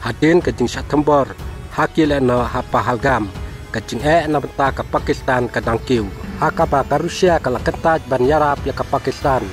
hadin ke jing September hakil no ha Pahalgam ke jing na benta ke Pakistan ke dangkiu hakaba ke Rusia ke lakentaj ban yarap ya ke Pakistan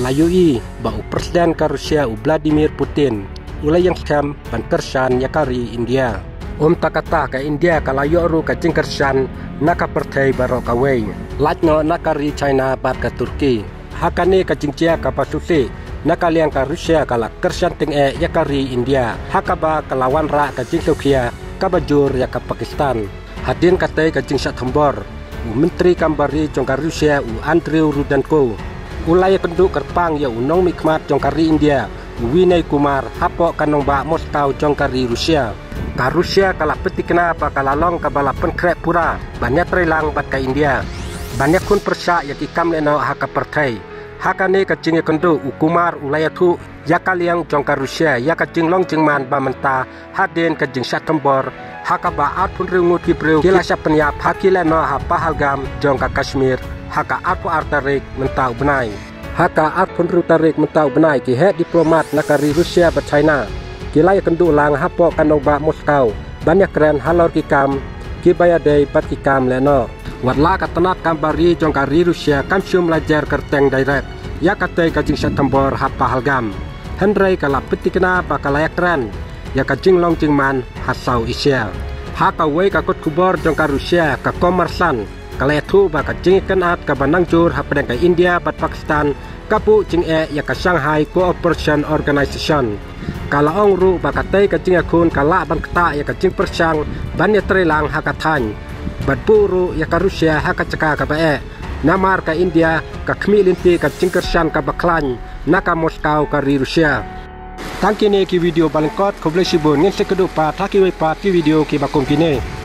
layui ba presiden ke Rusia Vladimir Putin ulai yang scam ban kersan ya kari India takata ke India ke layu ru ke jing kersan naka pertai barok away latno nakari China bat ke Turki hakane ke jing cia ke pasusi nakaliang ka Rusia kala kersan ting ya kari India hakaba kelawan ra ka jing Turkiya ka bajur ya ka Pakistan hadin katai ka jing September menteri kambari jong ka Rusia Andriy Rudenko ulai penduk kerpang ya unong mikmat jong kari India Winay Kumar hapo kanong ba Moskow jong kari Rusia ka Rusia kala peti kenapa kala long ka bala penkrep pura banyak trilang bat ka India banyak kun persa ya ikam leno haka pertai hakane ka jing kendo Kumar ulayatu ya kaliang jong ka Rusia ya ka jing long jing man ba menta hadin ka jing September hakaba atun ringut ki breu kila sa penyap hakila no ha Pahalgam jong ka Kashmir haka aku artarik mentau benai haka atun rutarik mentau benai ki het diplomat nakari Rusia ba China kila ya kendo lang hapo kanong ba Moskow banyak keren halor ki kam ki bayadei pat ki kam leno wadla ka tanat kambari jong kari Rusia kam syum lajar kerteng direct ya katai ka jing September ha Pahalgam Henry kala peti kena bakala yakran ya ka jing long jing man hasau Asia ha ka wei ka kot kubor jong ka Rusia ka komersan kala tu ba ka jing kenat ka banang jur ha pedang ka India bat Pakistan kapu jing ya ka Shanghai Cooperation Organization kala ong ru ba ka tai ka jing akun kala ban kta ya ka jing persang ban ya trelang ha ka than bat puru ya ka Rusia ha ka caka ka bae namar ka India ka khmilinti ka jing kersan ka baklan naka Moskow ka Rusia tangkine ki video balengkot koblesibun ngin sekedu pa taki we pa ki video ki bakum kine